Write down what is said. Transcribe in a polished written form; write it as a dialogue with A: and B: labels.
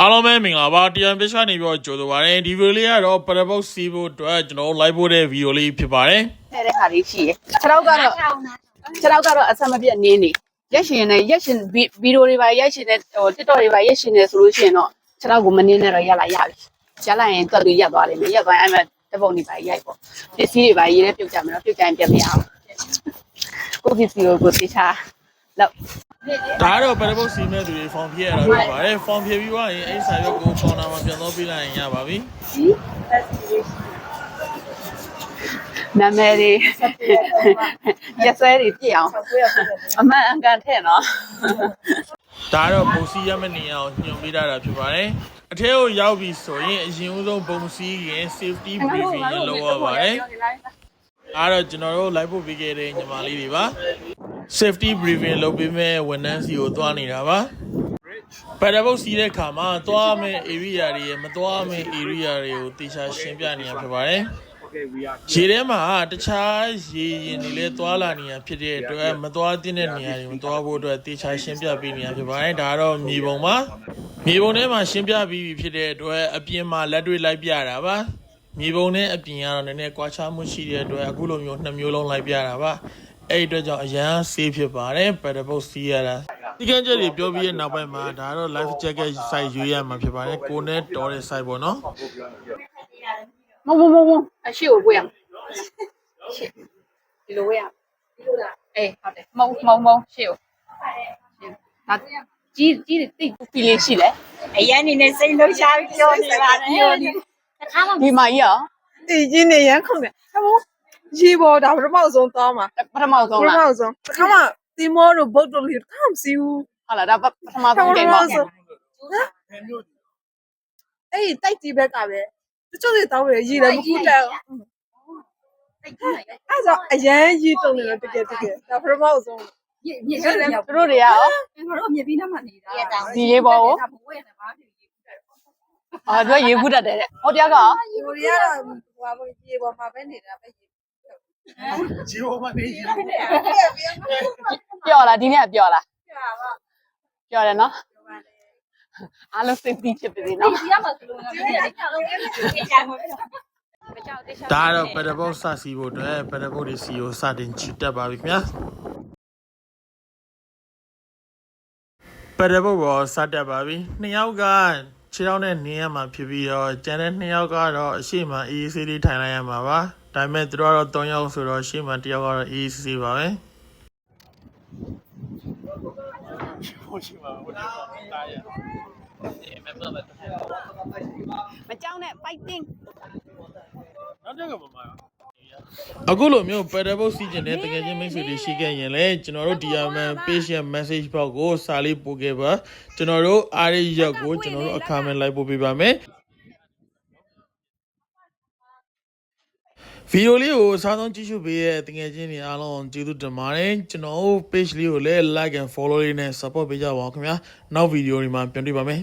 A: အားလုံးပဲမင်္ဂလာပါတရားပြချနေပြီးတော့ကြိုဆိုပါရစေဒီဗီဒီယိုလေးကတော့ပရပုတ်စီးဖို့အတွက်ကျွန်တော် live ပို့တဲ့ဗီဒီယိုလေးဖြစ်ပါတယ်
B: တဲ့ခါလေးရှိရခြေထောက်ကတော့အဆက်မပြတ်နင်းနေရက်ရှင်နဲ့ရက်ရှင်ဗီဒီယိုတွေပါရက်ရှင်နဲ့ဟို TikTok တွေပါရက်ရှင်နေဆိုလို့ရှိရင်တော့ခြေထောက်ကိုမနင်းနဲ့တော့ရလာရပြီရလာရင်တက်ပြီးရက်သွားလိမ့်မယ်ရက်သွားရင်အဲ့မဲ့တပုံတွေပါရိုက်ပေါ့ပစ္စည်းတွေပါရေးနဲ့ပြုတ်ကြမယ်တော့ပြုတ်ကြရင်ပြတ်မရအောင်ကိုပစ္စည်းကိုတိချာလောက်
A: ဒါကတော့ပရပုတ်စီးမဲ့သူတွေ form ဖြည့်ရတာဖြစ်ပါတယ် form ဖြည့်ပြီးသွားရင်အဲ့စာရွက်ကို counter မှာပြန်တော့ပေးလိုက်ရင်ရပါပြီ
B: နာမည်တွေရက်ဆွဲတွေပြည့်အောင်အမှန်အကန်ထဲ့နော်
A: ဒါကတော့ပုံစီးရမယ့်နေရာကိုညွှန်ပေးထားတာဖြစ်ပါတယ်အထက်ကိုရောက်ပြီဆိုရင်အရင်ဦးဆုံးပုံစီးရင် safety briefing ရလုပ်ရပါတယ်အားတော့ကျွန်တော်တို့ live ပို့ပေးခဲ့တဲ့ညီမလေးတွေပါ safety briefing လုပ်ပေးမဲ့ဝန်ထမ်းစီကိုသွားနေတာပါပရပုတ်စီးတဲ့ခါမှာသွားမဲ့ area တွေရမသွားမဲ့ area တွေကိုတေချာရှင်းပြနေရဖြစ်ပါတယ်ရေထဲမှာတခြားရေရင်တွေလည်းသွားလာနေရဖြစ်တဲ့အတွက်မသွားသင့်တဲ့နေရာတွေမသွားဖို့အတွက်တေချာရှင်းပြပေးနေရဖြစ်ပါတယ်ဒါကတော့မြေပုံမှာမြေပုံထဲမှာရှင်းပြပြီးဖြစ်တဲ့အတွက်အပြင်မှာလက်တွေ့လိုက်ပြတာပါမြေပုံနဲ့အပြင်ကတော့နည်းနည်းကွာခြားမှုရှိတဲ့အတွက်အခုလိုမျိုးနှစ်မျိုးလုံးလိုက်ပြတာပါအဲ့အတွက်ကြောင့်အရန်ဆေးဖြစ်ပါတယ်ပရပုတ်စီးရတာဒီကံချက်တွေပြောပြီးတဲ့နောက်ပိုင်းမှာဒါတော့ life jacket size ရွေးရမှာဖြစ်ပါတယ်ကိုနဲ့တော်တဲ့ size ပေါ့နော်
B: မအရှိကိုဝေးရဒီလိုဝေးရအေးဟုတ်တယ်မရှေ့ကိုဒါကြီးတိတ်ပီလေးရှိလဲ
C: အရင်နေနဲ့စိတ်လှုပ်ရှားပြီးပြောနေပါတယ်
B: ဒီမကြီးရော
C: ဒီကြီးနေရန်ခုန်တယ်ဟဲ့ရေပေါ်ဒါပထမဆုံးသွားမှာ
B: ပထမဆုံး
C: ပထ
B: လား
C: မဆုံးတစ်ခါမှတီမောတို့ဘုတ်တို့လေးတစ်ခါမစီဘူး
B: ဟုတ်လားဒါပထမဆုံးချိန်ပါ
C: အေးတိုက်ကြီးဘက်ကပဲတချို့တွေတောင်းတယ်ရေလည်းမခုတက်အဲ့တော့အရန်ရေတုံနေတော့တကယ်ဒါပထမဆုံး မြေကျွတ်လည်း
B: သူတို့တွေကရော
C: ငါတို့မြေပြီးနောက်မှနေတာ
B: ဒီရေပေါ်ကို
C: ဒါဘဝနဲ့ဘာဖြစ်ရေခုတက်
B: အော်သူကရေဘူးတတ်တယ်တဲ့ဟောတရားကရော
C: ရေပေါ်ရတော့ဟိုဘာရေပေါ်မှာပဲနေတာပဲရေ
A: ဂျီဝမနေရ
B: ပျော်လားဒီနေ့ကပျော်လားပျော်တယ်နော်အားလုံးစိတ်ပြီးဖြစ်ပြီနော်
A: ဒါတော့ပရပုတ်စစီးဖို့အတွက်ပရပုတ်တွေစီကိုစတင်ချီတက်ပါပြီခင်ဗျာပရပုတ်ပေါ်စတက်ပါပြီနှစ်ယောက်ကခြေထောက်နဲ့နင်းရမှာဖြစ်ပြီးတော့ကျန်တဲ့နှစ်ယောက်ကတော့အရှိမအေးဆေးလေးထိုင်လိုက်ရမှာပါဒါပေမဲ့သူတို့ကတော့3ယောက်ဆိုတော့ရှေ့မှာတစ်ယောက်ကတော့အေးဆေးပါပဲ
B: မကြောက်နဲ့ fighting
A: အခုလိုမျိုးပရပုတ်စီးကျင်တဲ့တကယ်ချင်းမိတ်ဆွေတွေရှိခဲ့ရင်လည်းကျွန်တော်တို့ဒီယာမန် page ရဲ့ message box ကိုစာလေးပို့ခဲ့ပါကျွန်တော်တို့အားရရက်ကိုကျွန်တော်တို့အခါမဲ့လိုက်ပို့ပေးပါမယ်ဗီဒီယိုလေးကိုအစားဆုံးကြည့်ရှုပေးတဲ့တကယ်ချင်းတွေအားလုံးကျေးဇူးတင်ပါတယ်ကျွန်တော်တို့ page လေးကိုလည်း like and follow လေးနဲ့ support ပေးကြပါဦးခင်ဗျာနောက်ဗီဒီယိုတွေမှာပြန်တွေ့ပါမယ်